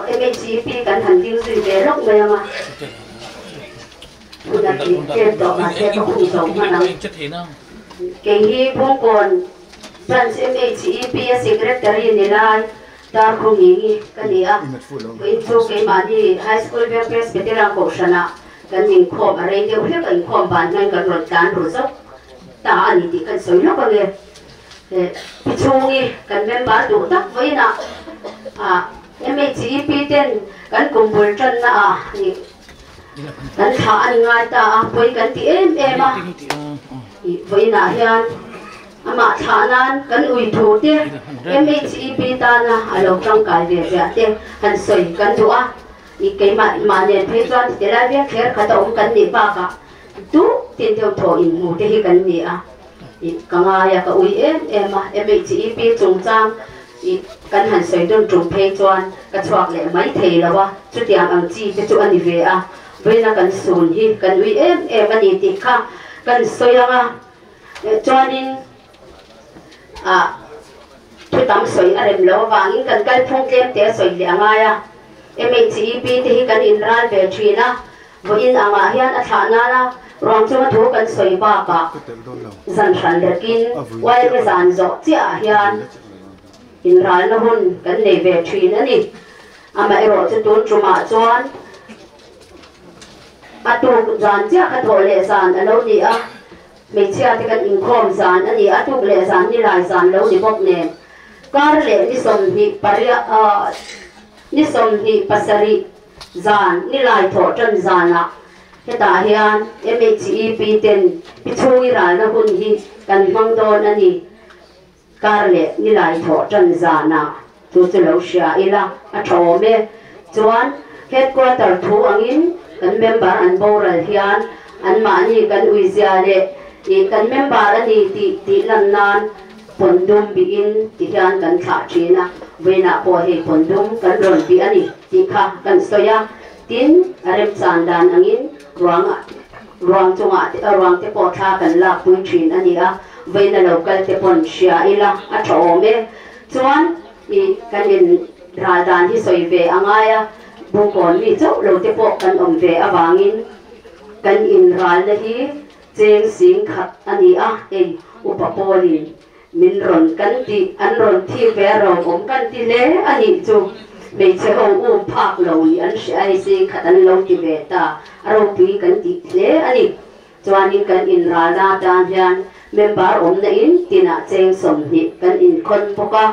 em chỉ pi cần hành tiêu gì về lúc bây mà tôi đặt tiền tổ mà sẽ có khung sống mà nào cái hi phong còn bạn xem em chỉ pi secretary này là ta không nghĩ cái gì à cái chỗ cái mà đi high school welfare cái làm cổ sản à cái mình khom ở đây đều hết cái khom bàn ngay cái rồi cán rồi dốc ta anh thì cái sới nó có nghe chung đi cái member đủ tắc với nè em chỉ pi tên cái cùng buổi chân nè cái thà anh ngay ta với cái tí em à với nè hiền mà thà nan cái uy thủ thế em chỉ pi ta nè lâu trong cái việc thế hắn sới cái chỗ cái mà nên phải chọn thì là việc khác cái đó cái gì ba cả tu tiền theo thổ in ngủ thì cái gì à cái ngày cái uy em mà em chỉ pi trồng trang cái hắn sới đơn trồng phải chọn cái choạc lệ mấy thề là wa chút tiền ăn chi cái chỗ anh đi về à với là cái sườn hi cái uy em anh đi thì khác cái sới là cho nên tôi tắm sới anh em lâu vàng cái phong kem té sới lệ ngay à em chỉ pi thì cái in ra về chuyện á với in ang hiền ở thà na rong cho thu cái sợi ba cả dàn sản để kín quay cái dàn dọ chia hiền in ra nó hun cái này về chuyện á nè mà rồi cho tôi chụp mà chọn tu dàn chia cái thổi lệ dàn ở đâu đi á mình chia thì cái in khom dàn á đi tu lệ dàn đi lại dàn đâu đi bóc nè cái lệ đi xong thì paria ni som hi pasari zan ni lai tho tan zana heta hian mhe pi ten pi chui ra na hun hi kan mang don ani karle ni lai tho tan zana tu chu lo sha ila a tho me chuan headquarter thu angin kan member an boral hian an ma ni kan uizia le kan member ani ti lan nan pondum bi in ti hian kan tha thina Vuina po he pondum kan ron bi ani ti kha kan soya tin arem chandan angin ruang chunga ruang te po tha kan la pui thin ani a Vuina local te pon sia ila a tho me chuan kan in radan hi soi ve angaya bu kon mi chau lo te po kan om ve awangin kan in ral na hi cheng sing khat ani a upapoli min ron kan ti an ron thi ve ro om kan ti le ani chu me che ho phak lo an sai se khat an lo ti ve ta aro pi kan ti le ani chuanin kan in ra na ta hian member om na in tina cheng som hi kan in khon poka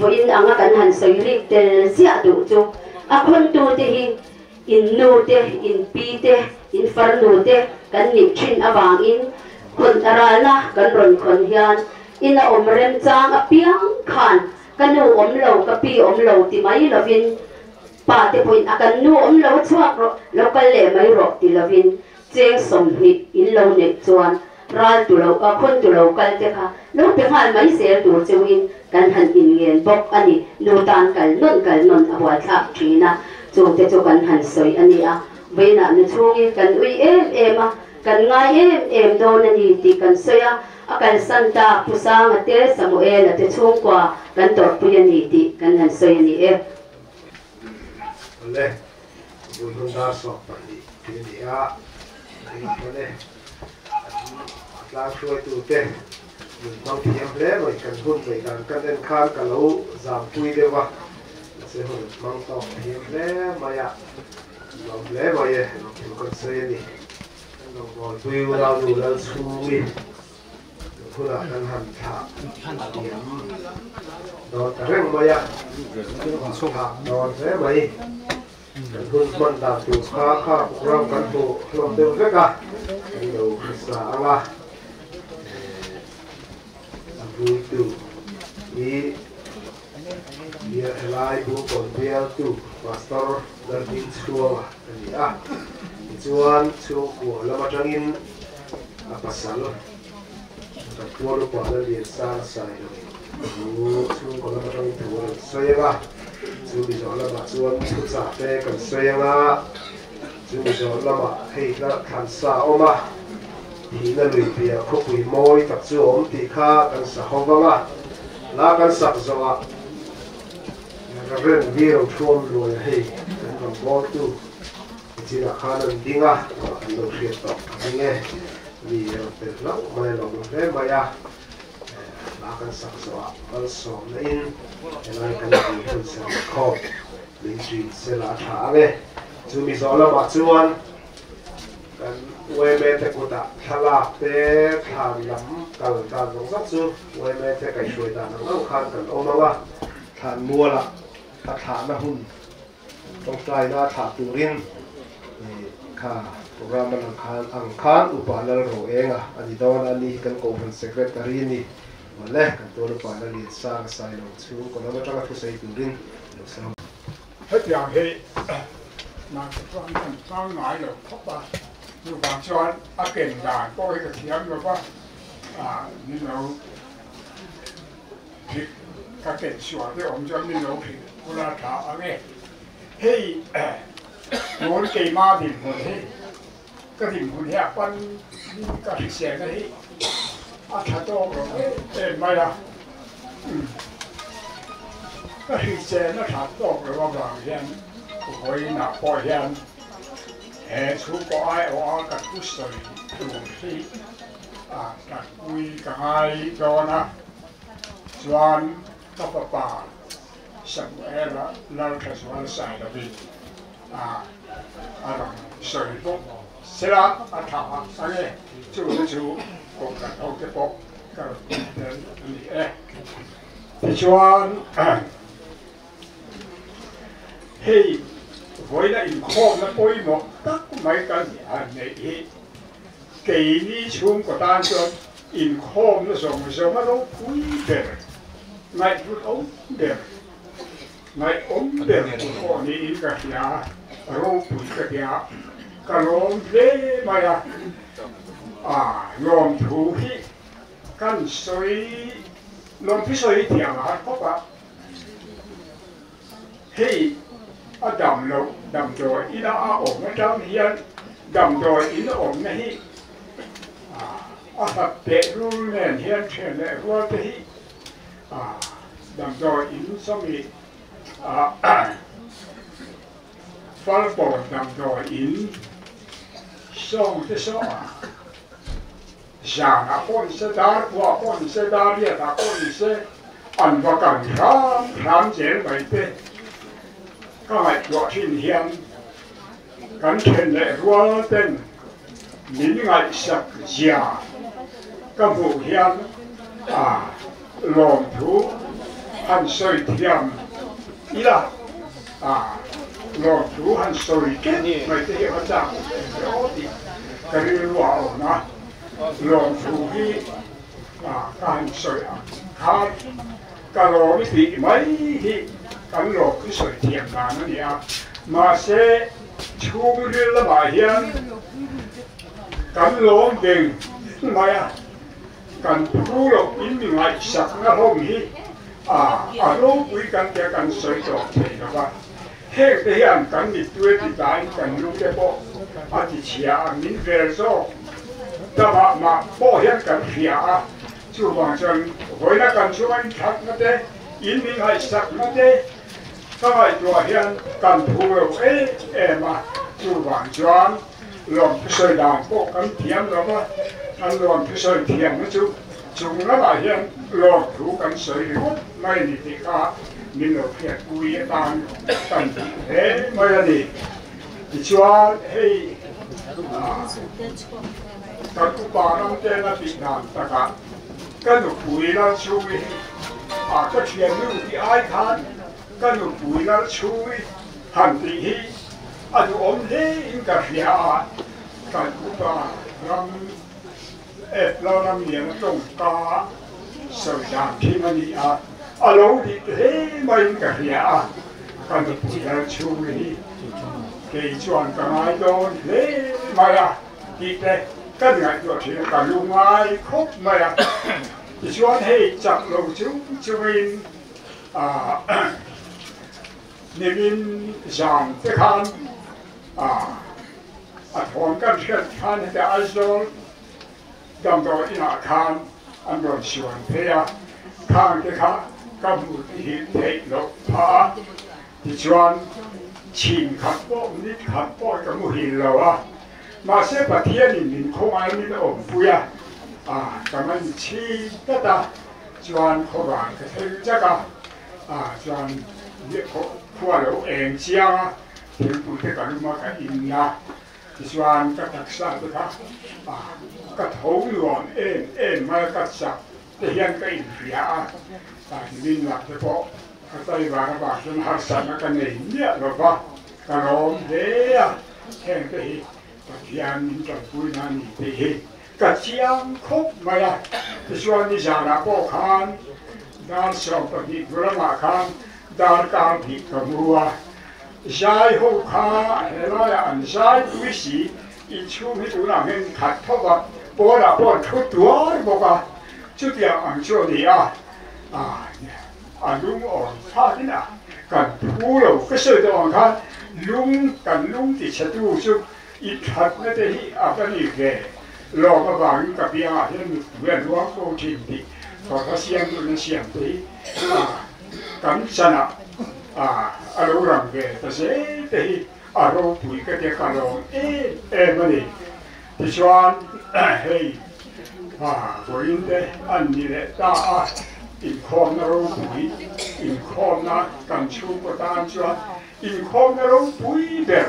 voin anga kan han soi ri tel sia du chu a khon tu te hi in nu te in pi te in far nu te kan ni thin awang in khon arala kan ron khon hian ina omrem chang a piang khan kanu omlo ka pi omlo ti mai lovin pa te point akan nu omlo chuak ro local le mai ro ti lovin cheng som hi in lo ne chuan ral tu lo ka khon tu lo kal te kha lo te khan mai se tu chuin kan han in ngen bok ani nu tan kal non awal thak thina chu te chu kan han soi ani a Vuina nu chungi kan ui em a kan ngai em do na ni ti kan soya akan santa pusang ate Samuel ate chung kwa kan tor puyani ti kan han soyani le bulun da so pani ti ya le atlang shoi tu te bang ti em le moi kan hun mai kan den khan ka lo zam pui de wa se ho mang to em le maya lo le moi kan soyani lo go pui wa lu la chui pula kan han tha do tareng maya ha do se mai kan hun man da tu kha ram kan tu lom de veka do sa ala abu tu dia elai bu kon dia tu pastor dan chua ni a chuan chu ko lama tangin apasal Tuan lupa ada di sana saya ini. Tuan kalau macam itu saya lah. Tuan bisa lama tuan susah kan saya lah. Tuan bisa lama hei nak kan sah oma. Hina lebih biar kukui moi tak tuan tika kan sah oma lah. Lah kan sah zoa. ren video thom lo hei kan ram bol tu chỉ là khá là đi ngã anh đâu biết đâu anh nghe vì từ lâu mai lòng thế mai à là cần sắc sảo ăn sổ nên anh cần đi hơn sẽ khó mình chỉ sẽ là thả nghe chú mình rõ là mà chú anh cần quay về thế của ta thà là thế thà lắm cần ta giống rất chú quay về thế cái suy ta nó khăn cần ôm nó thà mua là thà nó hun trong trái nó thà tu riêngค่ะโปรแกรมมันอังคารอุปาลโรเองอันนี้ตอนนี้กันโกฟันเซกเรตารีนี่วันแรกกันตัวอุปาลลีสร้างสายลงชูคนนั้นจะมาทุเรศตุรินลงสามเฮ้ยอย่างเฮ้ยนางฟังมันฟังหน่อยเลยเพราะว่าอยู่บางช่วงอาเก่งด่านก็ให้กระเทียมแบบว่านี่เราผิดกระเก่งชัวร์ที่ผมจะนี่เราผิดเวลาถามอะไรเฮ้ยโน้นเกยมาดิ่งคนที่ก็ดิ่งคนที่ปั้นก็ถึงเสียงนะที่อาชาโต้ก็ไม่ละก็ถึงเสียงนะชาโต้ก็ว่าบางเรื่องโอยหนักพอเรื่องชูก็ไอ้เอากับผู้สวยดูที่กับคุยกับไอ้โดนะส่วนกับป่าสังเกตละเราแค่ส่วนใส่ละพี่水卜是啦，頭生嘅，做個人好嘅卜，個誒，啲裝嘿，會啦，唔看啦，杯莫得咪跟人嚟，幾呢種個單張，唔看啦，上乜都杯嘅，咪都好嘅，咪咁嘅，我你應該呀。rong pui ka dia ka rong le mai rong thu hi kan soi rong pi soi tiang ko ba hei dam lo dam do ina ong na dam hian dam do ina ong na hi ta pe ru nen hian chen le ro te hi dam do in so mi phát bộ nằm rồi in song thế số sáng à con sẽ đá qua con sẽ đá đi à con sẽ ăn vào cảnh khám chế vậy thế các ngài gọi thiên hiền cảnh thiên lệ rùa tên những ngài sạc già các vụ hiền lòng thú hành soi thiềm ý là rồi chú hành soi kết mấy cái hiện trạng đó thì cái vào nó rồi chú đi cái hành soi khác cái rồi thì mấy thì cái rồi cái soi thiền là nó nhỉ mà sẽ chú đi là bài hiền cái rồi đừng mà cái chú rồi in mình lại sạch nó không hi lúc quý cái soi rồi thì nó vậy hết cái hiện cảnh thì tôi thì đại cảnh lúc cái bộ thì chia mình về rồi đó mà bộ hiện cảnh phía chú hoàng chân với nó cảnh chú anh thật nó thế in mình hay sắc nó thế các bạn cho hiện cảnh thu được ấy mà chú hoàng chân làm cái sợi đàn bộ cảnh thiền đó mà anh làm cái sợi thiền nó chú chúng nó là hiện làm thu cảnh sợi hút này thì cả mình là phải quý tang tang thế mới là gì thì cho hay các cụ bà năm tên là Việt Nam tất cả cái nó quý là chui cái chuyện nó thì ai看cái nó quý là chui hành thì hi nó ổn thế cái phía cái cụ bà năm lâu năm年中cả sợi đàn khi mà đi lâu thì thế mấy cái nhà cái nó chỉ là chui cái chuyện cái này đó thế mà thì cái này đó thì cái lúc mai khóc mà thì chuyện hay chặt lâu chú mình nên mình giảm cái khăn thằng cái chuyện khăn thì ai rồi đâm vào ina khăn anh rồi chuyện thế khăn cái khăn các mùi thì thấy lộc phá thì chuan chìm khát bộ nít khát bộ các mùi hình lầu à mà sẽ Pathianni mình không ai mình ổn vui à cảm ơn chi tất cả chuan khó bạn cái thấy chắc chuan việc qua lỗ em chia thì tụi cái cả mà cái in na thì chuan các đặc sản đó các thấu luận em mà các sắc thể hiện cái in phía mình là cái bộ cái tay và các bạn chúng học sản cái này nhẹ rồi ba cái đó thế khen cái Pathianni trong Vuina thì cái chiang khúc mà thì chuan đi ra là bộ khan đang sống tại địa phương mà khan đang càng thị cầm mua giải hậu khá hệ là anh giải quý sĩ ít chú mấy chú làm nên khát thóc à bỏ là bỏ chút đuối bỏ chút tiền ăn cho đi lung ổn phát đi cần thu lâu cái sự đó khan cần lung thì sẽ thu chút ít thật nó thì cái gì về lo cái vàng cái bia hiện về luôn cô trình thì có cái xiên nó xiên thì cắn chân lâu rằng về ta sẽ thì lâu tuổi cái cái cả lâu em mà đi thì choan hey với đây anh đi đấy ta in con nó lâu tuổi in con nó cần chú của ta choan in con nó lâu tuổi đấy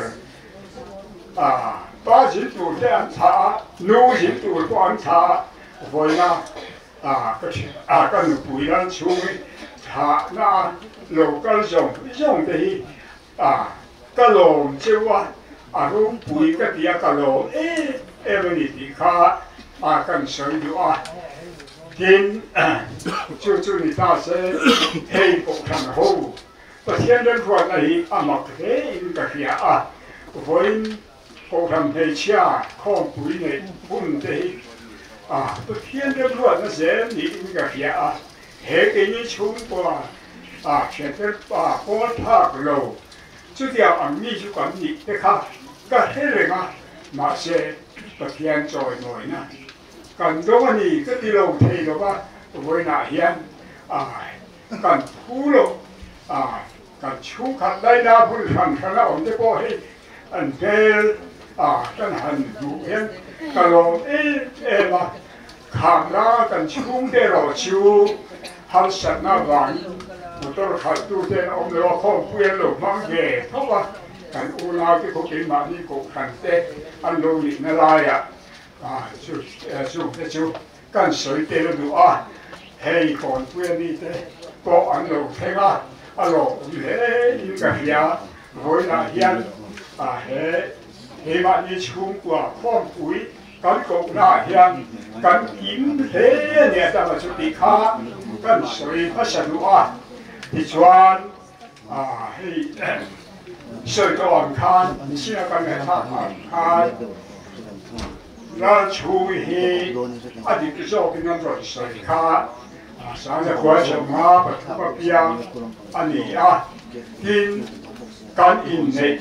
ba chỉ tuổi để ăn thà nuôi chỉ tuổi có ăn thà với na cái nụ tuổi ăn chú thà na lâu cái dùng thì cái lồng chiêu lúc tuổi cái gì cái lồng em đi thì khá cần sợi được tin chú người ta sẽ hay bộ thằng hậu và thiên nhân thuật này mặc thế cái gì với cô thằng thầy cha con tuổi này cũng thế thiên nhân thuật nó sẽ nghĩ cái gì hệ cái như chúng qua chuyện cái có thác lâu chú điều anh nghĩ chú còn nghĩ cái khác cái thế này mà sẽ Pathianni trôi nổi nè cần đó mà nghĩ cái điều lâu thầy đó ba với nãy hiện cần thu lâu cần chú khát đây là vui hẳn khá là ổn để có hệ anh kêu cái hẳn đủ hiện cái lâu em mà khám ra cần chú để rồi chú hắn sẵn na vàng một tôi khát tu tên ông nó không quen lục mang về không cần u lao cái cuộc chiến mà đi cuộc hành tết anh lâu lịch nó lai chú cần sợi tê nó đủ hay còn quen đi thế có anh lâu thế anh lâu thế những cái gì với là hiện mà đi chung của phong quý cần cục là hiện cần kiếm thế nhẹ ta mà chú đi khá cần sợi phát sản nữa thì choan hay sợi tròn khan xin cần hệ thác khan là chú hi đi cái số cái năng rồi sợi khan sáng giờ qua chồng má và thu bạc piang anh ấy tin cần in này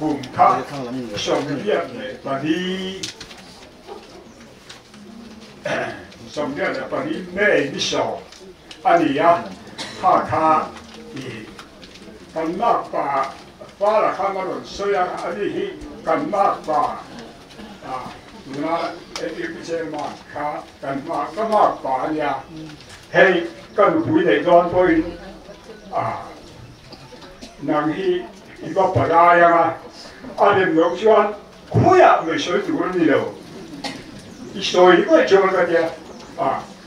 cùng khác sống việc này và đi sống việc là và đi mê đi sầu anh ấy khá cần mắc bà phá là khá mà rồi soi anh ấy cần mắc bà nó cái chế mà khá cần mắc cái mắc bà nhà hay cần quý này don tôi nàng hi iba bà ra anh em nói chuyện khối người soi đủ đi đâu soi cái chỗ cái gì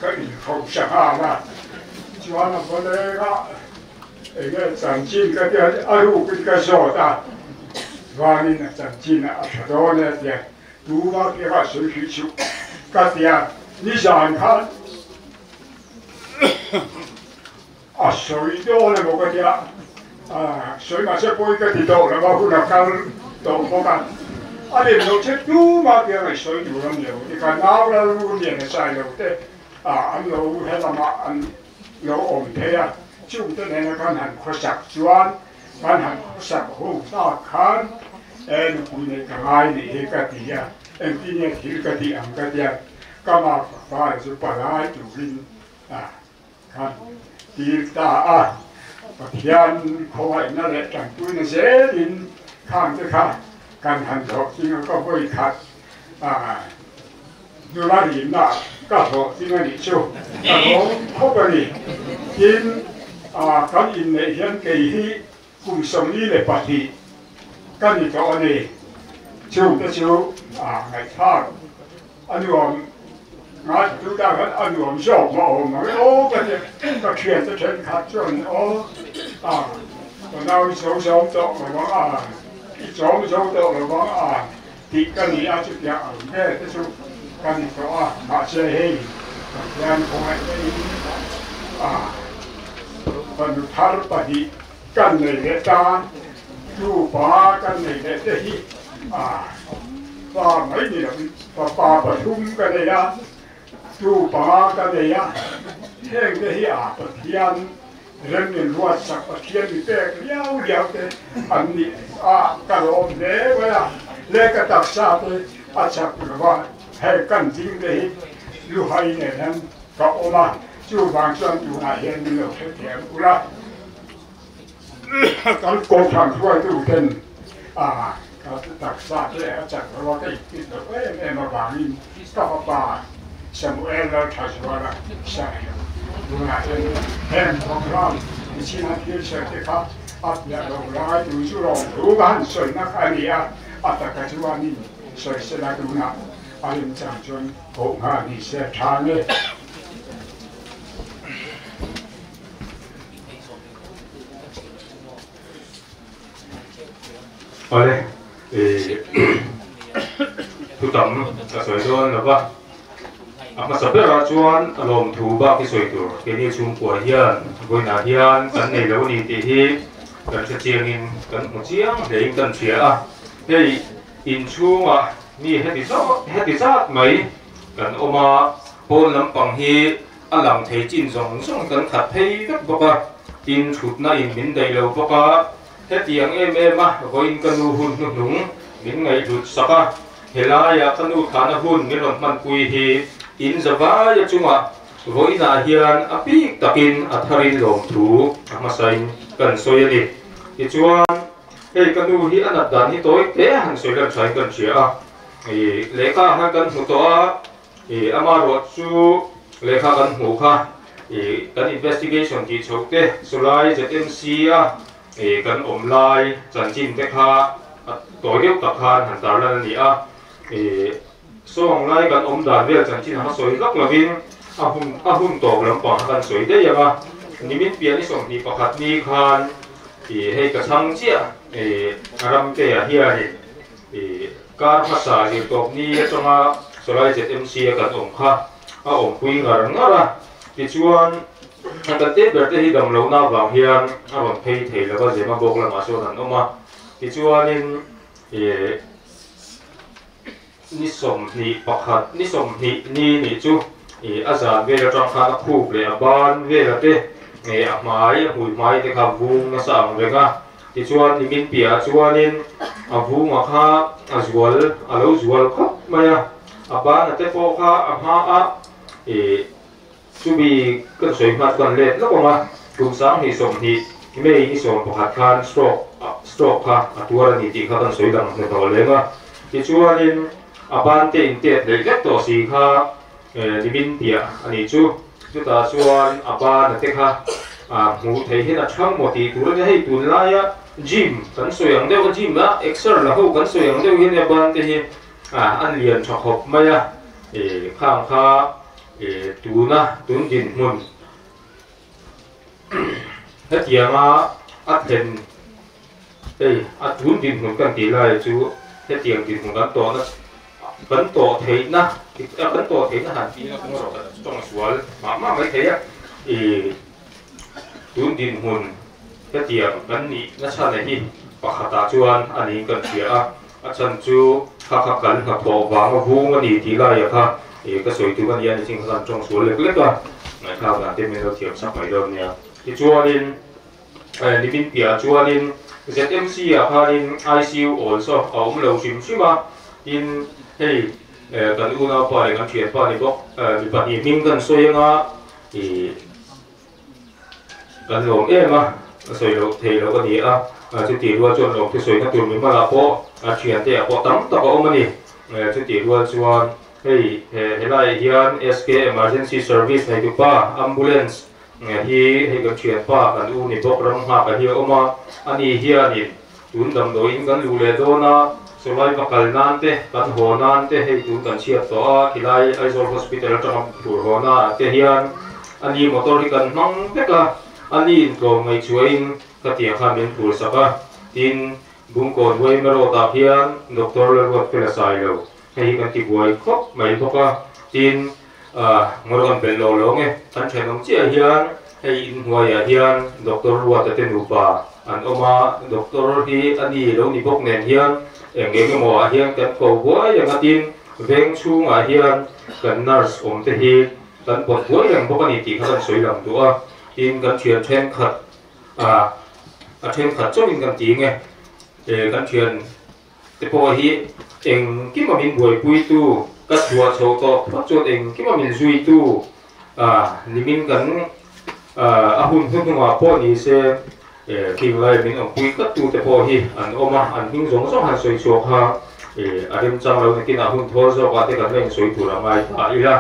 cái không sao mà chuyện là vấn đề cái sản sinh cái aru cái số ta và nên là sản sinh là đó là gì đủ vào cái soi khí chịu cái gì你想看soi đó là một cái gì soi mà sẽ bôi cái gì đó là bao nhiêu là cao độ bao nhiêu anh em nói chết đủ mà cái này soi đủ lắm nhiều thì cái nào là luôn liền là sai rồi thế anh nói hay là mà anh nói ổn thế chúng ta nên là cái hành khoa học chuyên cái hành khoa học hữu ta khán em cũng nên cái ai này cái gì em tin là cái gì cái gì cái mà phải giúp bà lại chủ linh khán đi ta à Pathian không phải nó lại chẳng tôi nó dễ đến khang tới khang cần hành động thì nó có vui khát như là điểm là các hộ thì nó đi chung các hộ không có gì in các in này hiện cái hi cùng sống đi để bắt thì các gì cho anh này chung tới chung ngày khác anh em ngài chúng ta vẫn anh em giàu mà ông nói cái chuyện tới chuyện khác chuyện còn nào số số đó mà nói số số đó mà nói thì cái này anh chụp nhà nghe tới chung cái này có mà chơi hay làm không ai phần thar bắt đi cái này để ta chú ba cái này để đi ba mấy gì đó ba bắt chung cái này á chú ba cái này á thêm cái gì Pathian人民罗萨Pathian bị bẹt léo léo thế anh đi cái ông đấy vậy lấy cái đặc sản đấy chắc là hay cần gì đấy lưu hay này nên có ông chú vàng xuân chú này hiện nhiều thế thiệt quá cái cố thằng xuôi tu tên cái đặc sản đấy chắc là cái đó em mà vàng in các bà Samuel Lalchhungi là sai đúng là em không làm chỉ là thiếu sót cái khác nhà đầu lại từ chỗ đó đủ gan soi nó cái này tất cả chúng anh soi sẽ là đúng là anh chẳng chọn cũng anh sẽ thắng đấy ở đây thu tầm là soi luôn là ba mà sắp tới là chuan lồng thú ba cái soi tur cái này chung của hiền Vuina hiền cái này lâu đi thì hi cái chuyện chiang in cái một chiang để cái chuyện đây in chung ni hết đi sát mấy cái oma hôn lắm bằng hi làm thấy chín giống cái thật thấy rất bốc in chút na in min đầy lâu bốc hết tiếng em với in cái hun nung min ngày rụt saka hela ya cái nu khana hun min lòng man quy hi in zava ya chunga Vuina hian apik takin atharin lom thu amasain kan soyani ti chuan hei kanu hi anat dan hi toy te han soilan thai kan chia lekha han kan hu to ama ro chu lekha kan hu kha kan investigation ti chokte sulai ZMC kan omlai chanchin te kha toy deuh tak khan han tar lan ni song lai kan dan vel chanchin ha soi lak lovin ahun tok lampang kan soi de yanga nimin piani som ni pakhat ni khan hei ka thang chia aram te hian kar phasa hi tok ni chonga solai ZMC kan om kha om pui ngar ngara ti chuan kan te berte hi dam lo na wang hian aron phei thei la ba jema bok la ma so nan oma ti chuan in ni som ni pakhat ni som ni chu azan vela tang kha khu ple ban vela te mai hui mai te kha vung na sang venga ti chuan ni min pia chuanin avunga kha azwal alo zwal khop maya aba te po kha chubi kan soi mat kan let la ma kum sang hi som hi mei ni som pakhat khan stroke kha atuara ni ti kha kan soi dang ne to lenga ti chuanin aban te in te le lek to si kha nimin pia ani chu ta chuan apa na te kha mu thei hin a thang mo ti tur ne hei tun la ya gym kan soyang deuh gym la exer la ho kan soyang deuh hin aban te hi an lian tha khop maya khang kha tun din mun het yanga athen tun din mun kan ti lai chu het yang din mun kan to na vẫn tổ thế na vẫn tổ thế na hàn tí nó cũng rồi trong suối mà mấy thế á tuấn din hồn cái tiệm vẫn nị nó sao này đi và khát ta chuan anh ấy cần chia chân chú khát cần khát thọ vàng và vuông cái nị tí lại à cái suối tu cái gì chính là trong suối lệch lệch à ngày khao là tên mình nó tiệm sắp phải đâu nha thì chuan in đi bên kia chuan in ZMC kha in ICU also ông lâu chim mà in hei kan una pa le kan thian pa ni bok mi pa ni ming kan soyanga kan lom ema soi lo thei lo ani a chu ti rual chuan lom ki soi na tur mi mala po a thian te a po tam tak a awm ani chu ti rual chuan hei helai hian SK emergency service nei tu pa ambulance hi hei kan thian pa kan u ni bok ram ha ka hi oma ani hian in tun dam do in kan lu le dona solai bakal nan te kan ho nan te hei tun kan chiat to a khilai aizol hospital atang tur ho na te hian ani motor hi kan mang beka ani in ko ngai chuain ka tia kha min phur saka tin bungkon wei mero ta hian doctor le wat pela sai lo hei kan ti buai khop mai boka tin ngor kan bel lo lo nge kan thenong chia hian hei in huai hian doctor wat te nu pa an oma doctor hi ani lo ni bok nen hian engge mo a hian kan ko buai yang atin veng chung a hian kan nurse om te hi kan pot buai yang bok ani ti khan soi lam tu a tin kan thian then khat a then khat chong in kan ti nge kan thian te po hi eng kim ma min buai pui tu ka chua chho to pa chot eng kim ma min zui tu limin kan a hun hun ma po ni se king lai min ang pui ka tu te po hi an oma an hing zong zong han soi chok ha adem chang lo kin a hun thor zo ka te kan leng soi tu ra mai ta ila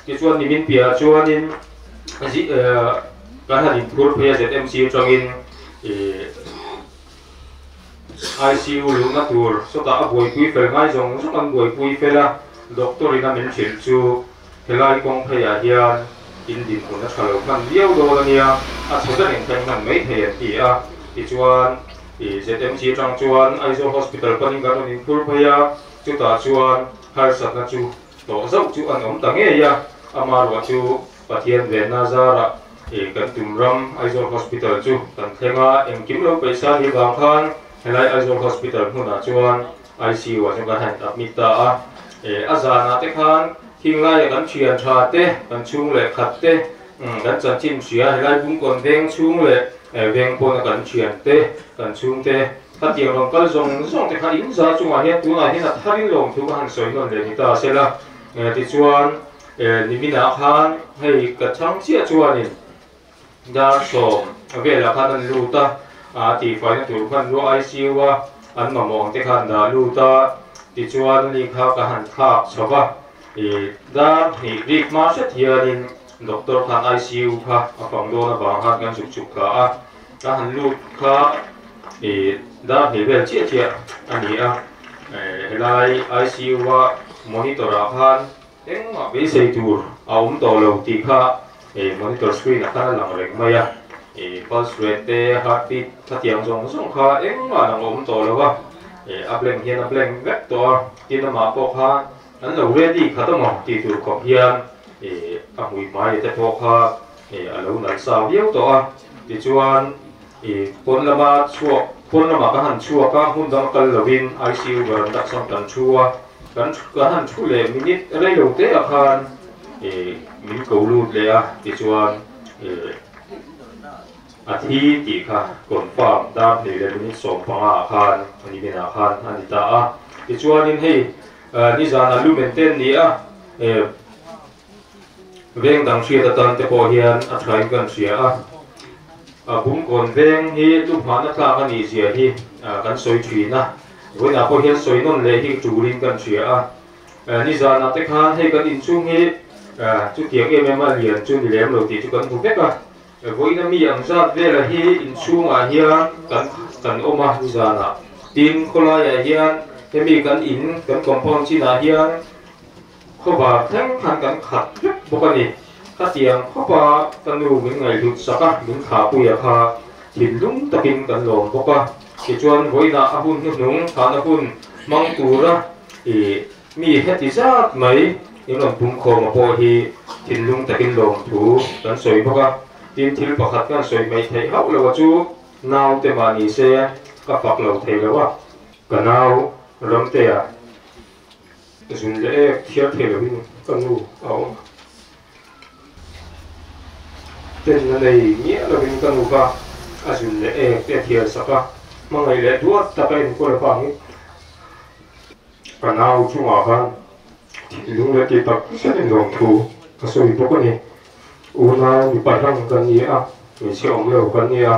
ki chuan ni min pia chuan in ji kan han in phur phe ZMC changin ICU lu na tur so ta a boi pui fel ngai zong so kan boi pui fela doctor ina min chil chu helai kong phe a hian in din ko na thalo kan liau do la nia a choda nen kan man mai the ti a ti chuan ZMC chang chuan aizo hospital panin kan in phur phe ya chu ta chuan har sat na chu to zau chu an om ta nge ya amar wa chu pathian ve na zara kan tumram aizo hospital chu kan thenga em kim lo paisa hi wang khan helai aizo hospital huna chuan ICU wa chu kan han admit ta a azana te khan hinglai kan thian tha te kan chung le khat te kan chan chin sia helai bung kon veng chung le veng pon kan thian te kan chung te ta tiang long kal zong zong te kha in za chunga hian tu na hin a tharin lom thu han soi non le ni ta sela ti chuan ni mina khan hei ka chang chia chuan in da so ve la khan an lu ta ti fai na tur khan ro ICU wa an ma mong te khan da lu ta ti chuan ni kha ka han khak chowa da ni rik ma se thianin doctor khan ICU kha a phang do na ba han kan chuk chuk ka a ta han lu kha da ni vel chia chia ani a helai ICU wa monitor a khan eng ma be sei tur aum to lo ti kha monitor screen a khan lang reng mai a pulse rate te heartbeat ta tiang zong zong kha eng ma lang om to lo wa ableng hian ableng vek to tin ma po kha an lo ready khatamo ti tur khop hian a hui mai te po kha a lo nan sa viau to a ti chuan pon lama ka han chua ka hun dam kal lovin ICU garan dak sam kan chua kan han chu le minute rei lo te a khan min ko lut le a ti chuan a thi ti kha confirm da ni le minute som panga khan ani bena khan ani ta a ti chuan in hei ni zana lu maintain ni a veng dang thria ta tan te po hian a thain kan thria a bum kon veng hi lu hma na thla kan ni zia hi kan soi thina Vuina po hian soi non le hi turin kan thria a ni zana te khan hei kan in chung hi chu tiang em lian chu ni lem lo ti chu kan hu beka Vuina mi ang zat vela hi in chung a hian kan oma ni zana tin kholai a hian hemi kan in kan compound china hian khoba theng khan kan khat bokani khatiang khoba kan ru min ngai lut saka min kha puya kha thin lung takin kan lom boka ki chuan Vuina a hun nung khana hun mang tura mi heti zat mai ingon pum kho ma po hi thin lung takin lom thu kan soi boka tin thil pakhat kan soi mai thei hau lo chu naw te mani se ka pak lo thei lo kanau ramte a zun le thiar thelo hin kanu au ten na nei ni lo hin kanu ka azun le te thiar saka mangai le duat ta kai ko le pa hi kanau chunga khan lung le ti tak sen dong thu ka soi bokani una ni parang kan ni a người chơi ông lều cái nia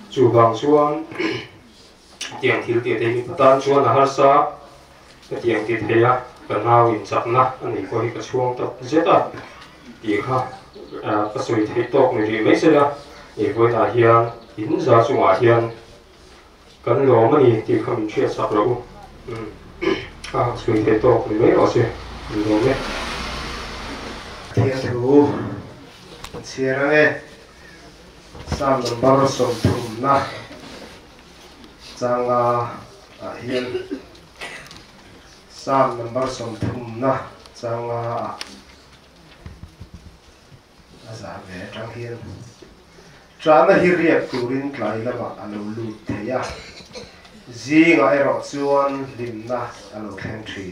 chủ bằng chuan tiếng thiếu tiệt thì tan chuan là hát sa cái tiếng tiệt thế à cái nào in chặt na anh ấy coi cái chuông tập rất à thì ha cái sợi thế tóc này thì mấy xe đó thì với là hiền in ra chung à hiền cái lỗ mà đi thì không chuyện sắp đâu sợi thế tóc này mấy rồi chứ lỗ mấy thiên thủ chia ra nghe sam number som thum na changa hiền sam number som thum na changa za ve trang hiền trana hi riak turin tlai lama alo lut theya zinga ero chuan limna alo thleng thi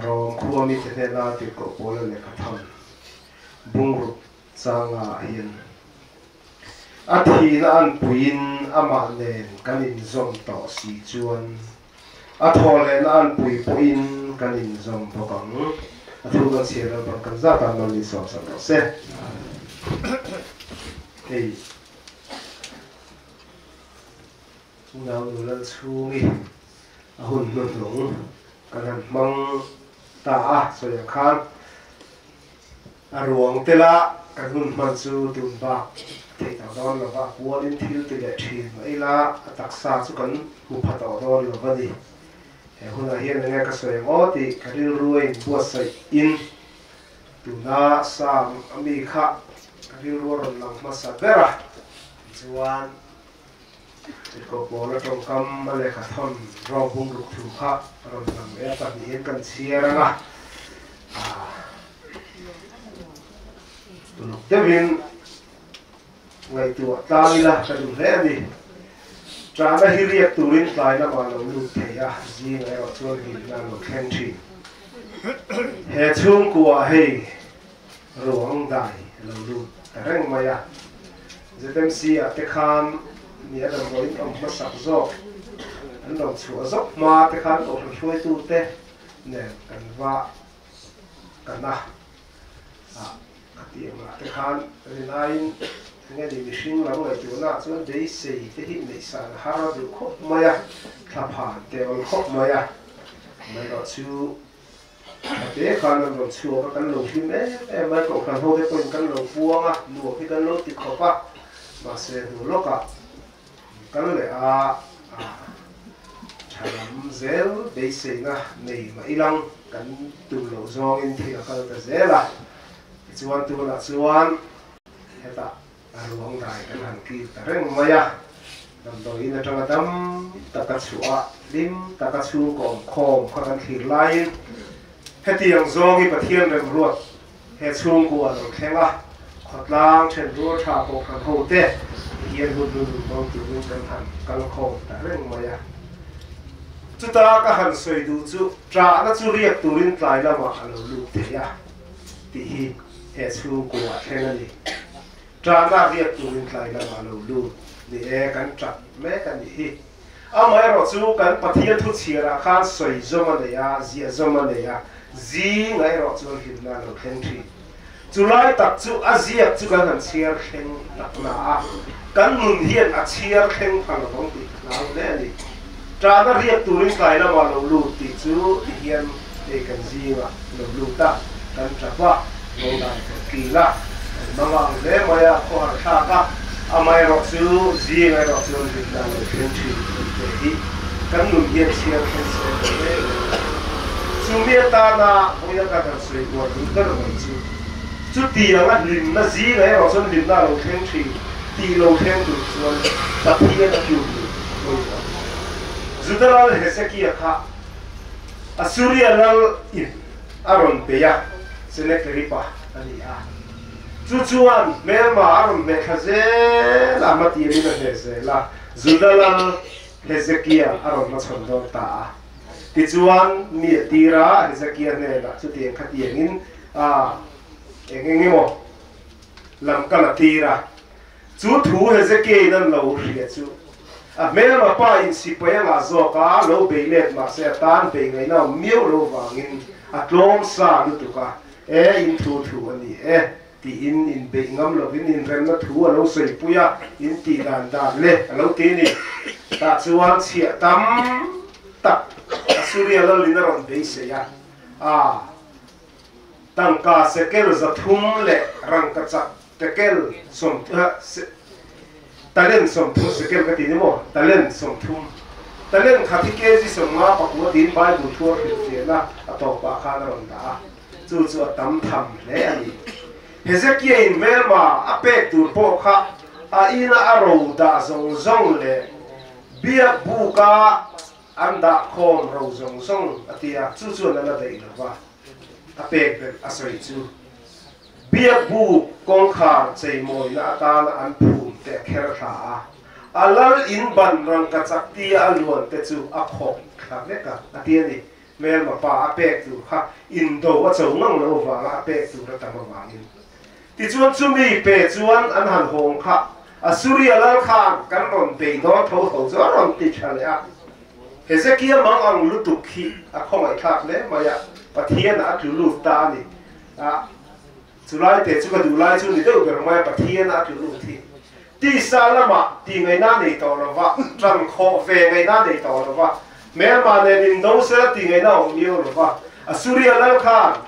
rom khuami te na ti ko pola le ka thon bungru changa hian athi na an puin ama nen kanin zom to si chuan athole na an pui puin kanin zom bokang athu kan sira ban kan za ta no ni so so se ei nào nulan chungi ahun nun long kanan mang ta so ya khan aruang tela kanun man chu tun ba thei ta don lo ba kualin thil te le thin mai la taksa chu kan hu pha ta don lo ba di he huna hian nge ka soe ngo ti karil ruin bua sai in tuna sam ami kha karil ron lang ma sa bera chuan ko bola trong kam male ka thon ro bung ruk thu kha ron lang e ta ni kan chiara nga devin ngai tu ta la ka du le mi trana hi riak turin tlai na ma lo lu theya ji ngai ro chuan hi na lo khen thi he chung kwa hei ruang dai lo lu ta reng ma ya zetem si a te khan ni adam roin om ma sak zo an lo chu zo ma te khan o hloi tu te ne kan wa kana ka ti ma te khan rinain nghe đi machine lắm người chủ na cho đấy xây cái hình này sản hara được khóc maya tháp hàn tèo khóc maya mấy đó chú thế khăn là còn chú các căn lồng phim em mấy cậu khăn hô cái quên căn lồng vuông á nụ cái căn lồng tịt khóc á mà sẽ nụ lóc á căn lệ chả lắm dễ đấy xây na này mà ilang căn tụ lỗ gió in thì là căn là dễ là chuan tu là chuan hết ta ruang dai kan han ki tareng maya dam do ina tanga dam takachua lim takachu kom khom khan thir lai hetiang zongi pathian rem ruat he chung ko lo khenga khotlang chen ru tha ko khan ho te hian hu du bang tu nu kan han kal khom tareng maya chuta ka han soi du chu tra na chu riak turin tlai lama alo lu te ya ti hi he chung ko khenga ni trana riak turin tlai la malo lu ni e kan chat me kan ni hi amai ro chu kan pathian thu chira khan soi zoma le ya zia zoma le ya zi ngai ro chu hin na lo khen thi chulai tak chu azia chu kan han chiar khen tak na a kan nun hian a chiar khen phang bong ti na le ni trana riak turin tlai la malo lu ti chu hian e kan zi wa lo lu ta kan chapa lo dai ki la mang le maya ko har tha ka amai ro chu ji ngai ro chu ri na lo khen thi hi kan nun hian chiar khen se le chu mi ta na oya ka kan sui ko ru ta ro chu ti anga lim na ji ngai ro chu lim na lo khen thi ti lo khen tu chu ta pi na ki zudala he se ki kha asuria lal in aron pe ya select ripa ani a chuan melma aron me khaze la mati ni na heze la zudala hezekia aron ma chon do ta ti chuan mi tira hezekia ne la chu ti khati ngin engenge mo lam kala tira chu thu hezekia nan lo ria chu melma pa in si pa nga zo ka lo be let ma se tan be ngai na miu lo wangin atlom sa lu tu ka in thu thu ani ti in be ngam lo in rem na thu alo sei puya in ti dan le alo ti ni ta chuan chia tam tak Surya lo lina ron be se ya tangka sekel za thum le rang ka chak tekel som talen som thu sekel ka ti ni mo talen som thum talen khati ke ji som ma pa ku din bai bu thua fi na atok pa kha na ron da chu chu tam tham le ani Hezekiah in velma apek tu po kha a ina aro da zong zong le bia buka anda khom ro zong zong atia chu chu na la dei wa apek be asoi chu bia bu kong kha chei moi na ta na an phu te kher tha alal in ban rang ka chak ti alon te chu a khok kha le ka atia ni mel ma pa apek tu kha in do wa chau ngang lo wa apek tu ra ta ma wa ni ti chuan chumi pe chuan an han hong kha Assyria lal khan kan ron be do tho tho zo ron ti chale a Hezekiah mang ang lutuk khi a khomai thak le maya pathian a tu lu ta ni chulai te chu ka du lai chu ni do ber mai pathian a tu lu thi ti salama ti ngai na nei to lo wa tran kho ve ngai na nei to lo wa me ma ne nin do se ti ngai na ong yo lo wa Assyria lal khan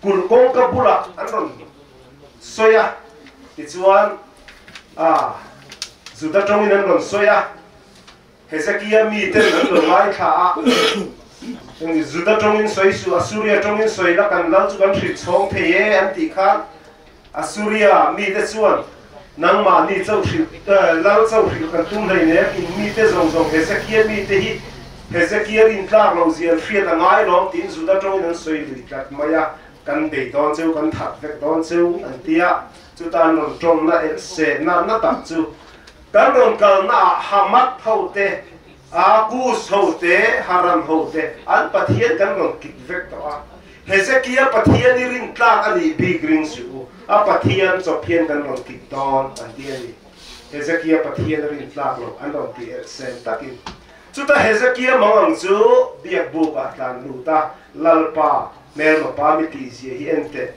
kul kong ka pula an ron soya ti chuan Zuda trong in ron soya Hezekiah mi ten ron lai kha Zuda trong in soi su Assyria trong in soi la kan lau chu kan thri chong the ye an ti kha Assyria mi te chuan nang ma ni chau thri lau chau thri kan tum dai ne in mi te zong zong Hezekiah mi te hi Hezekiah in tla lo zian fiat angai lo tin Zuda trong in soi li kat maya kan be don chu kan thak vek don chu an tia chu ta non trong na se na tak chu kan ron kal na hamat hote ku sote haram hote an pathian kan ron kit vek to a Hezekiah pathian ni rin tlak ani big ring su a pathian chophian kan ron kit don an tia ni Hezekiah pathian rin tlak lo an ron ti sen takin chu ta Hezekiah mawang chu biak bu ka tlan lu ta lalpa mel ma pa mi ti zi hi ente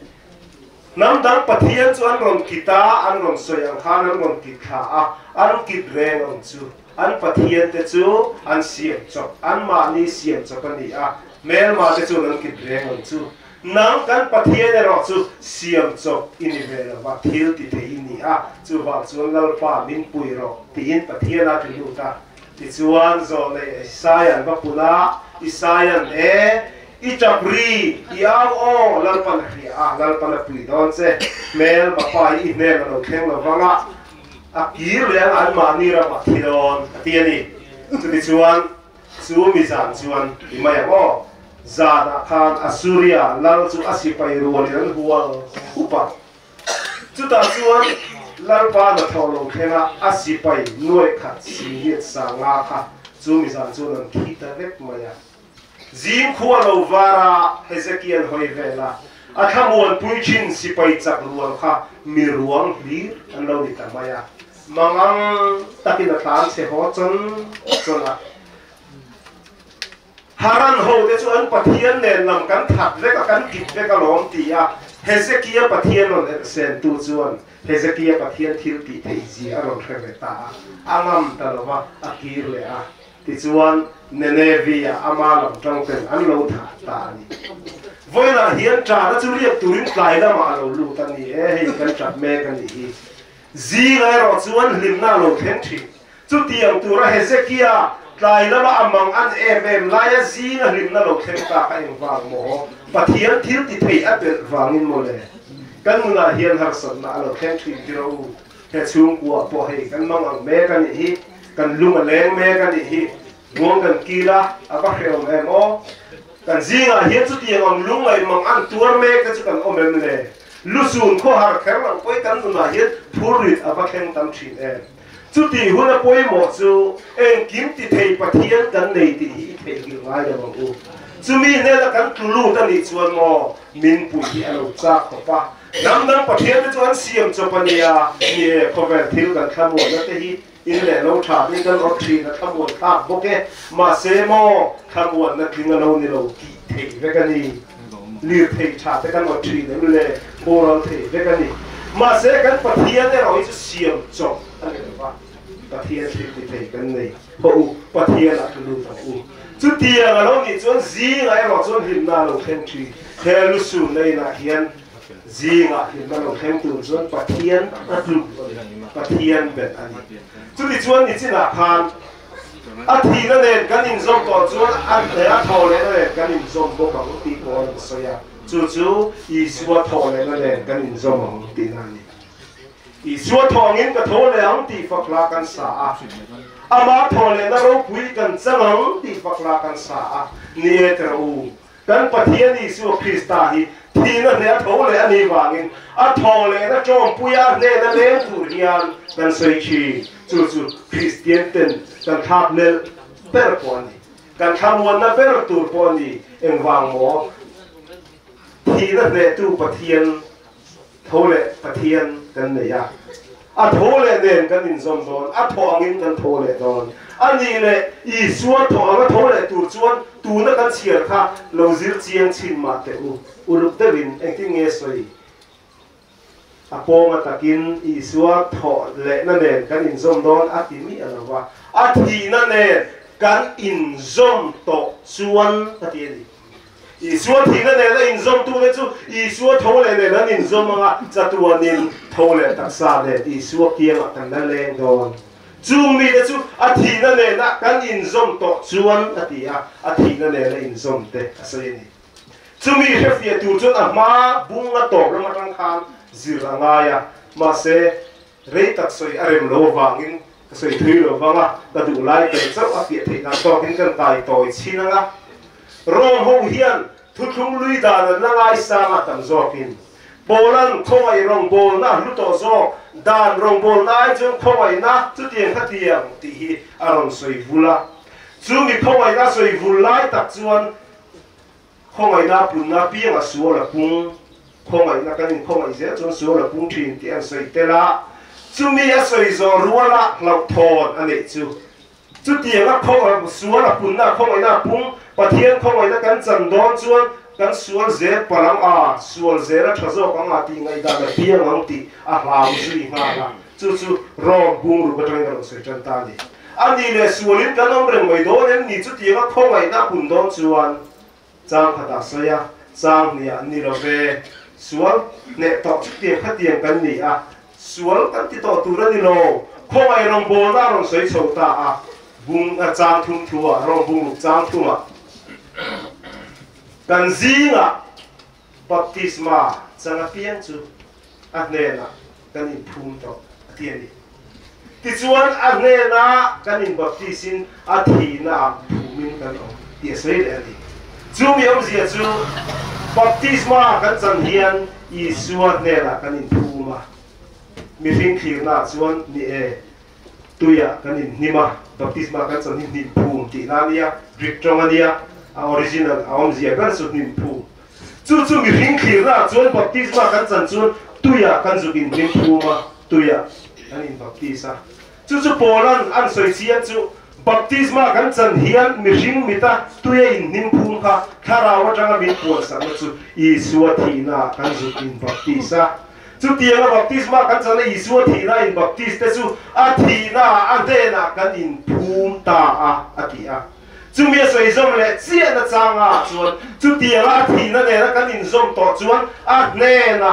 nam dang pathian chu an ron kita an ron soyang khan an ron kit kha an kit reng ang chu an pathian te chu an siam chok an ma ni siam chok ani mel ma te chu an kit reng ang chu nam kan pathian e ro chu siam chok ini vel wa thil ti the ini chu wa chu lal pa min pui ro ti in pathian a thu ta ti chuan zo le Isaiah ba pula Isaiah Itabri iau o lalpan ria lalpan pui don se mel ma pa I ne lo kheng lo wanga akir le an ma ni ra ma thidon atiani chu ti chuan chu mi zan chuan I mai o zana khan Assyria lal chu asipai ro le an hual upa chu ta chuan lalpa na tholo khenga asipai noi khat si ni sa nga kha chu mi zan chu nan thita vek maya Zim khua lo vara Hezekiah hoi vela athamuan puichin sipai chak ruang kha mi ruang hlir an lo ni tamaya mangang takina tan se ho chona haran ho de chu an pathian ne lam kan thak ve ka kan kit ve ka lom ti Hezekiah pathian on sen tu chuan Hezekiah pathian thil ti thei ji aron khre ta angam talwa akir le ti chuan Nenevia amalam tangten an lo tha ta ni Vuina hian tra na chu riak turin tlai la ma lo lu ta ni hei kan chat me kan ni hi zi lai ro chuan hlim na lo then thi chu tiang tura Hezekiah tlai la amang an em lai zi na hlim na lo then ta ka eng wang mo pathian thil ti thei apel wangin mo le kan na hian har san na lo then thi diro he chung kwa po hei kan mang ang me kan ni hi kan lung leng me kan ni hi Nguồn cần kila aba khel em o kan zinga hian chu tiang ang lungai mang an tur me ka chu kan omem le lusun kho har kher lang poi kan na hian thurit aba kheng tam thin em chu ti huna poi mo chu en kim ti thei pathian kan nei ti hi thei gi ngai da bang u chu mi ne la kan tulu ta ni chuan mo min pu hi alo cha kho pa nam dang pathian chu an siam chopania ye khover thil kan thamo na te hi in le lo tha ni kan ro thi na thamon tha boke ma se mo thamon na thinga lo ni lo ki thei ve ka ni lir thei tha te kan wa tri le le boral thei ve kan ni ma se kan pathian ne roi chu siam chok ani wa pathian thei kan nei ho u pathian a lu ta u chu tia ga lo ni chuan zi ngai ro chuan him na lo khem thi he lu su nei na hian zi nga him na lo khem tu chuan pathian a lu pathian bet ani chu ni chuan ni china khan a thi na nen kan in zom to chuan a tho le na nen kan in zom bo bang ti ko so ya chu chu I suwa tho le na nen kan in zom ti na ni I suwa tho ngin ka tho le ang ti fakla kan sa a ama tho le na ro pui kan chang ti fakla kan sa a ni e tra u kan Pathianni Isu Krista hi thi na ne tho le ani wangin a tho le na chom puya ne na le tur hian kan soi chi chu chu Christian ten kan thap le per poni kan thamon na per tur poni eng wang mo thi na ne tu Pathian tho le Pathian kan ne ya a tho le nen kan in zom don a tho angin kan tho le don ani le I suwa tho anga tho le tur chuan tu na kan chiar kha lo zir chiang chin ma te u urup te win eng ti nge soi a poma takin I suwa tho le na nen kan in zom don a ti mi alawa a thi na nen kan in zom to chuan Pathianni I suwa thi na nen la in zom tu le chu I suwa tho le nen an in zom anga chatuanin tho le taksa le I suwa kiang a kan na le don chu mi de chu a thi na nen na kan in zom to chuan atia a thi na nen la in zom te asai ni chu mi refia tu chuan a ma bunga to ra ma tang khan ziranga ya ma se rei tak soi arem lo wangin soi thui lo wanga ta du lai ke chau a pia thei na to kin kan tai toi chinanga rom ho hian thu thung lui da na ngai sa ma tam zokin bolan khoi rong bol na lu to zo dan rong bol nai chung khoi na chu tiang kha tiang ti hi aron soi vula chu mi khoi na soi vulai tak chuan khoi na pun na piang a suola pung khoi na kan khoi ze chuan suola pung thin ti an soi tela chu mi a soi zo ruala lau thon ani chu tiang a khoi suola pun na khoi na pung Pathian khoi na kan chan don chuan kan sual ze palang a sual ze ra thazo ka nga ti ngai da na piang ang ti a hlam zui nga la chu ro bung ru batang ga se chan ta ni ani le sualin kan om reng mai do nen ni chu ti ga khongai na kun don chuan chang khata saya chang ni ani ro ve sual ne to ti kha tiang kan ni a sual kan ti to tu ra ni lo khongai rong bol na rong sei chho ta a bung a chang thum thua rong bung lu chang thuma kan zinga baptisma changa piang chu ahnena kan in phum to Pathianni ti chuan ahnena kan in baptisin athina phumin kan o ti sei le ani chu mi om zia chu baptisma kan chan hian I suwa nela kan in phuma mi ring khirna chuan ni e tuya kan in nima baptisma kan chan ni phum ti na nia rik tongania original aom zia kan sut nin phu chu mi ring khira chuan baptisma kan chan chuan tuya kan zukin nin phu ma tuya an in baptisa chu polan an soi chian chu baptisma kan chan hian mi ring mita tuya in nin phu kha khara wa tanga min pol sa chu Isu thina kan zukin baptisa chu tianga baptisma kan chan Isu thina in baptiste chu athina adena kan in phum ta a atia chu mi soi zom le chia na changa chuan chu tianga thi na ne na kan in zom to chuan a ne na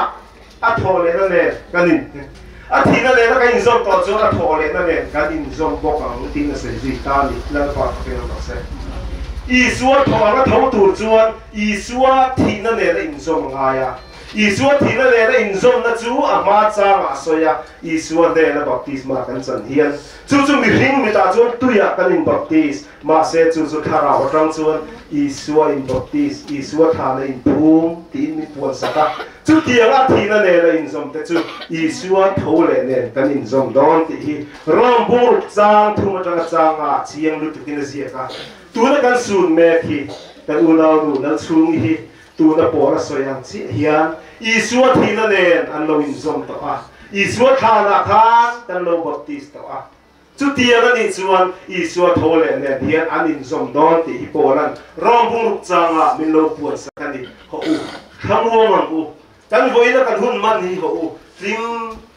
a tho le na ne kan in a thi na ne na kan in zom to chuan a tho le na ne kan in zom bo ka mu ti na sei zi ta ni la pa ke na se Isu tho na tho tur chuan Isu thi na ne na in zom nga ya Isu thi na ne na in zom na chu a ma changa soya Isu ne na baptisma kan chan hian chu mi ring mi ta chuan tuya kan in baptis ma se chu khara wa tang chuan Isu in baptis Isu tha na in phum tin mi puan saka chu tianga thi na ne la in zom te chu Isu tho le ne kan in zom don ti hi rom bu chang thu ma chang a chiang lu tu kin zia ka tu na kan sun me thi kan u na ru na chung hi tu na po na soyang chi hian Isu thi na ne an lo in zom to a Isu tha na khan kan lo baptis to a chu tianga ni chuan Isu tho le ne hian an in zom don ti hi polan rom bu chang a min lo puan sa kan ni ho u khăm mua mà u căn với nó căn hun man hi u lim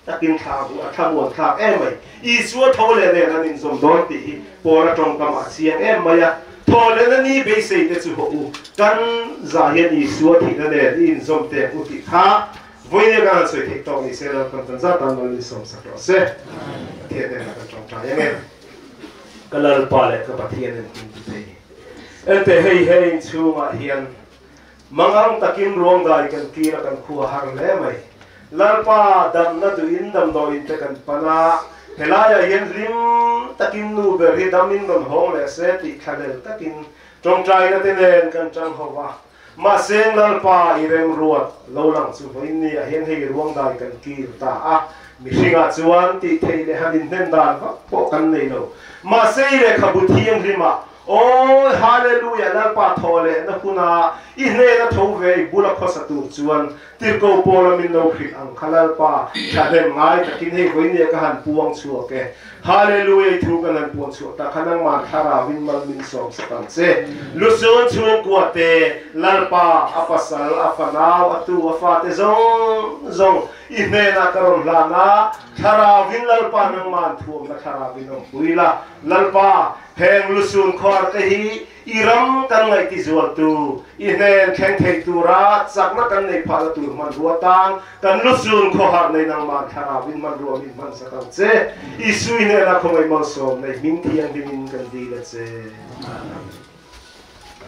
takin thang u tham buồn thang em ấy Isua thâu lệ lệ là nên dùng đón tị bỏ trong cam xiang em mày à thâu lệ là ni bê xây để chú u căn giả hiện Isua thì là lệ nên dùng tiền u tị khá với những cái sự thích tông thì sẽ là phần tân gia tăng lên sống sạch rõ sẽ thiệt là trong trái em cái là bảo lệ cái Pathianni nên em thấy hay chú mà hiện mang ang takin ruộng đại kan kia là kan khua hàng lẽ mày lalpa đầm na tu in đầm đôi te kan pana helaya hiền lim takin nu ver hi đầm in đầm hong lệ sẽ tị khadel takin trong trái na tên lên kan trăng hoa mà sen lalpa irem ruột lâu lăng chú với ni hiền hay ruộng đại kan kia ta mi singa chuan tị thei le hanin nen dan po kan nei lo mà sei le khabu thiang rima oh hallelujah lalpa thole na kuna ihne na thau ve bula khosatu chuan tirko pola min no khri ang khalalpa thadem ngai takin he voine ka han puang chu ke hallelujah thu kan han puang chu ta khanang ma thara win mal min som sakam che lusun chu kuate lalpa apasal afanau atu afate zong ihne na karon lana thara win lalpa nang man thuam na thara win no puila lalpa heng lusun khor te hi iram kan ngai ti zual tu ihnen kheng thei tu ra chakna kan nei pha tu man ruatang kan lusun khor nei nang man thara win man ro min man sakam che isui ne na khomai mon som nei min thiang min kan di la che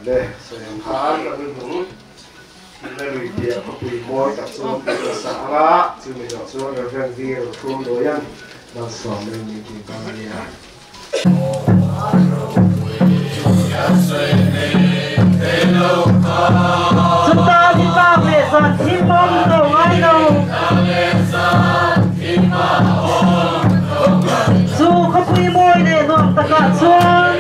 ale sem han la min hung le lui dia ko pi mo ta so ta sa nga chu mi do so ga ven vi ro thum do yan man som nei ni ki ba ya chúng ta đi vào để dọn chim bông đầu ngay đầu dù không quy môi để dọn tất cả xuân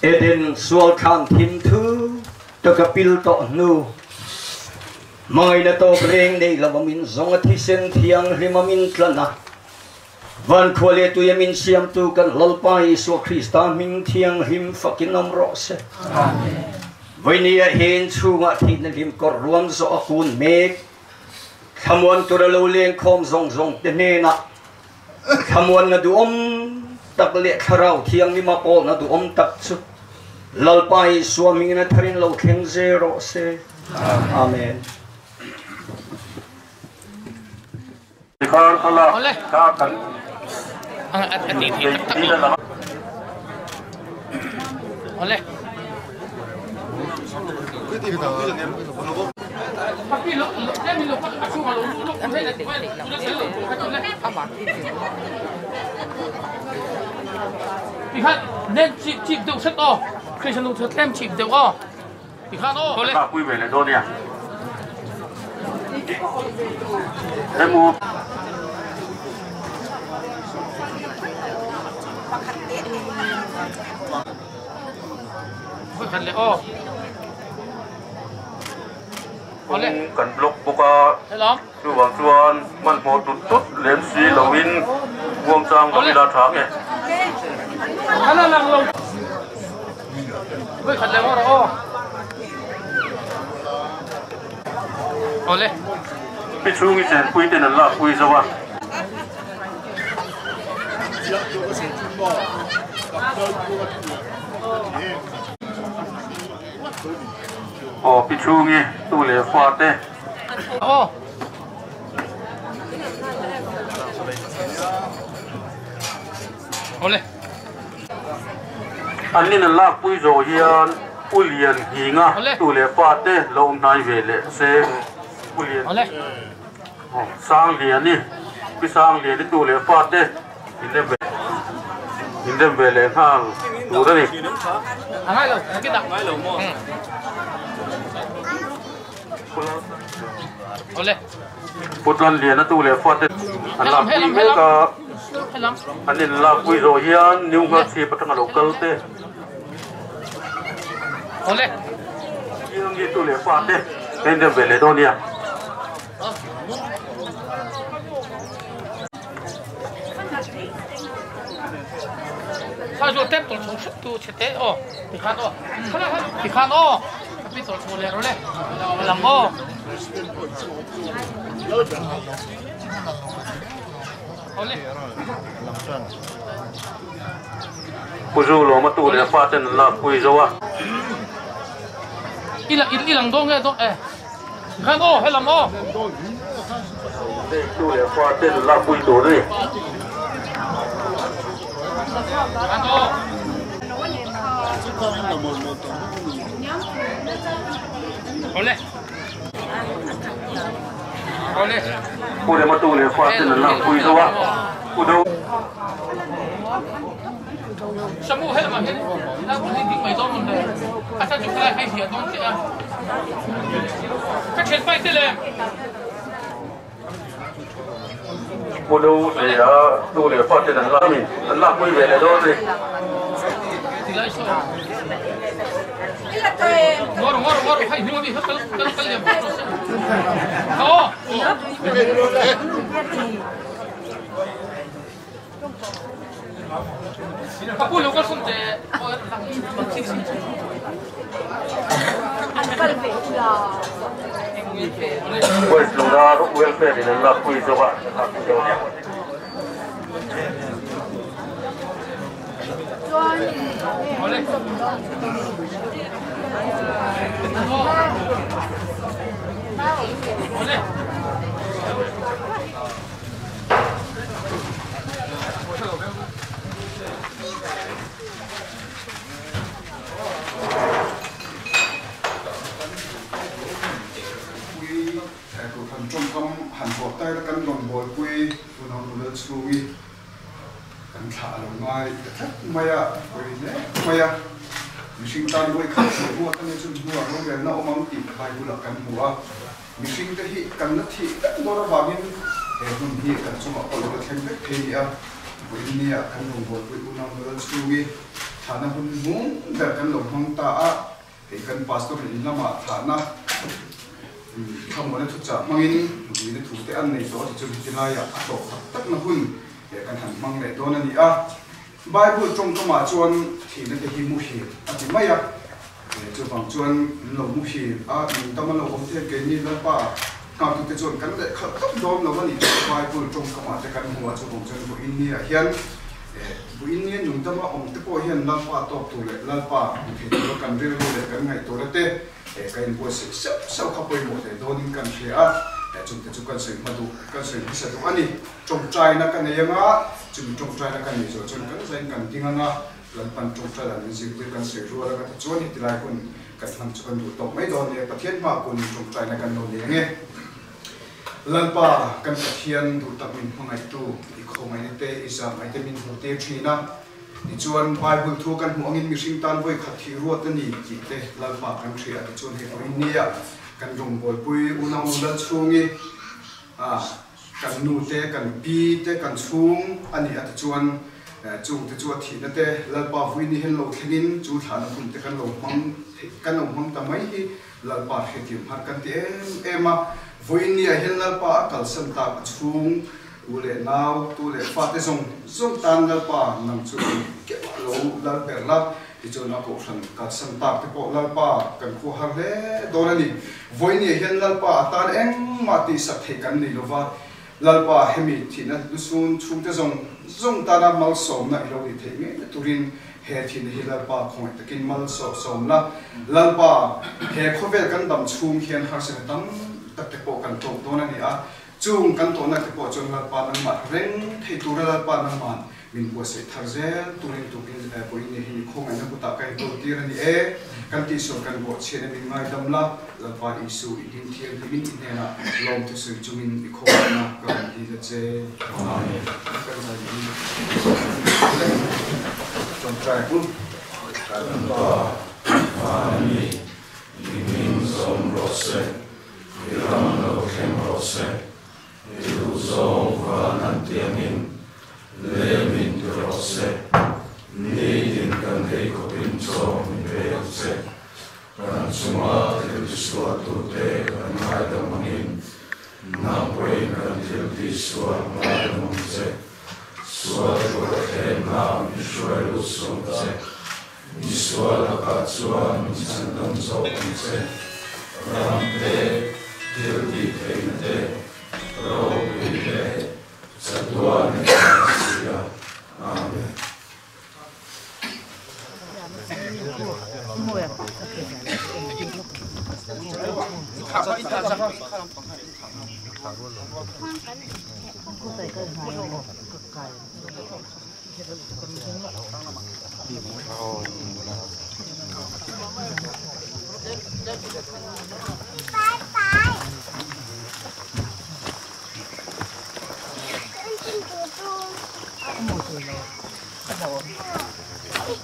Eden sual khan thim thu to kapil to nu mai na to breng nei lavamin zong athi sen thiang rimamin tlana van khole tu yamin siam tu kan lalpai so Krista min thiang him fakin amro se amen Vuina hen chunga thin lim kor ruam zo akun mek khamon to lo leng khom zong te ne na khamon na du om tak le kharau thiang ni ma pol na du om tak chu lalpai suami na tharin lo khen zero se amen Dikhan Allah ka kan ang atiti oleh Dikhan nên chịp được rất to khi chúng tôi thêm chịp được o Dikhan o oleh ka quy về lại đâu nè em mua kan le o oleh kan blok buka hello chuang chuan man mo tut tut lem si lowin buông trang có la thang nè ala lang lo với kan le o oleh bị chung cái chuyện quy tên là quy sao vậy bị chung nghe tu lệ pha thế oleh anh nên là quy rồi hiền quy liền hi nga tu lệ pha thế lâu nay về lệ xe quy liền oleh sang liền đi quy sang liền đi tu lệ pha thế in đêm về lệ hàng tu đó đi ngay rồi cái đặt ngay rồi mua oleh Phút lần liền nó tu lệ pha thế anh làm gì mấy cái anh nên là quy rồi hiền nhiều người chỉ bắt đầu local thế oleh riêng như tu lệ pha thế nên đêm về lệ đâu nè sao cho tem tổ chức xuất tu chết thế ô thì khăn ô bị tổ chức lên rồi đấy làm ô Puju lo mà tu lệ pha thế là quy rồi à ilang dong nghe dong khăn ô hay làm ô tu lệ pha thế là quy đồ đấy khăn ô oleh oleh Pude mà tu lệ pha thế là quy rồi à Pudu Samu hết mà hết na cũng đi mày dong mình đây sao chúng ta hay hiểu dong chứ các chuyện phải thế này Pudu thì tu lệ pha thế là quy về lại đâu đi thì lại sao ngor hay hiểu đi hết cái liềm ô Aku lupa sunte. Pues lugar welfare di dalam kui coba Oleh. Oleh. Trong công hàn quốc tay là căn đồng bồi quy phụ nữ phụ nữ chui căn thả lòng ngoài thất mày à quy đấy mày à mình sinh ta đi quay khắp sổ mua ta nên chun mua lúc này nó mong tìm bài phụ là căn mua mình sinh cái hi căn nó thị đất đó là bao nhiêu để mình hi căn chung ở còn là thêm cái thế à quy này à căn đồng bồi quy phụ nữ phụ nữ chui thả na phụ muốn để căn lòng hông ta để căn pastor in là mà thả na không muốn thut chả mang in vì thut cái ăn này đó thì chúng ta lại à tổ tất là hun để căn hàng mang này đó là gì à Bible trong cái mà chuan thì nó cái himu hi à thì mấy à để cho bằng chuan lâu mu hi à mình tâm lâu không thể cái gì là ba cao tụi cái chuan căn để khởi tốc đó là cái gì Bible trong cái mà cái căn mua cho bằng chuan của in này hiện บุญนี้นุ่งตั้งว่าองค์ที่พ่อเห็นลัลป่าตบตัวเลยลัลป่าที่ตัวกันเรื่องเลยกันไงตัวละเต้กันบัวเสียเศร้าขับไปหมดเลยโดนกันเสียจุดจุดกันเสียมาดูกันเสียพิเศษตัวอันนี้จงใจนักกันยังอ่ะจุดจงใจนักกันนี่จนกันใจกันทิ้งนะลัลปันจงใจแล้วนี่สิ่งที่กันเสียรัวแล้วก็จวนที่หลายคนกันทำจุกันดูตกไม่โดนเนี่ยประเทศมาคนจงใจนักกันโดนเนี่ยไงลัลป่ากันประเทศดูตัดมินของไอ้ตู้อีกคนไม่ได้อิสระไม่ได้มินหัวเตชีนะที่ชวนไปบุญทัวกันหัวเงินมีสิ่งตันไว้ขัดที่รัวตันนี่จิตเตลัลป่ากันเชียที่ชวนให้คนนี้กันรงบอยปุยอุณาอุลัดช่วงนี้กันนูเตกันปีเตกันช่วงอันนี้ที่ชวนจูที่ชวนที่นั่นเตลัลป่าวินิเห็นโลกนินจูฐานคุณเตกันลงห้องกันลงห้องทำไมที่ลัลป่าเหตุหัดกันเตมาวินิเห็นลัลป่ากัลสันตาช่วงตัวเล่นาวตัวเล่นฟาเตส่งตันลัลป่านั่งช่วงเก็บโลลัลเปร์ลับที่จนนักข่าวกัดสันตาที่พอลัลป่ากันคู่ฮาร์เล่โดนนี่วันนี้เห็นลัลป่าตาเอ็งมาที่สัตย์กันนี่รู้ว่าลัลป่าเฮมิที่นั่นดูส่วนช่วงที่ส่งตานามัลสมนะเราได้เห็นตุรินเฮที่นี่ลัลป่าคงจะกินมัลสมนะลัลป่าเฮเขาเวลกันดำช่วงเขียนฮาร์เซนตั้งตัดที่พอกันตรงโดนนี่จูงกันตัวนักที่พอจนลัลป่านั่งมาเร่งที่ตัวลัลป่านั่งมามินบัวเสถาเซลตุรินตุกินปุยนี่หิคงอันนั้นกุตากันตัวที่รันนี่กันที่ส่วนกันบัวเชนมินไม่ดำละลัลป่าอิสุอิดินเทียนมินอินเนนะลองที่สื่อจุมินอิคงนะกันที่จะเจกันอะไรนี่จงใจพุ่งกันต่อมานี่มินสมรสมิรัมโลเข็มรสมิรุโซวานันเตียมินLemin terose, nidin kan heiko pinto min veelse, kan suma tiltisua tute kan maida manin, napoin kan tiltisua maida manse, suatu rahen nam Israel usumse, Israel katsua misandan sopanse, ramte tildi teinte, robile, satuan Amen.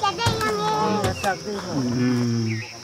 Cái đây là nghe.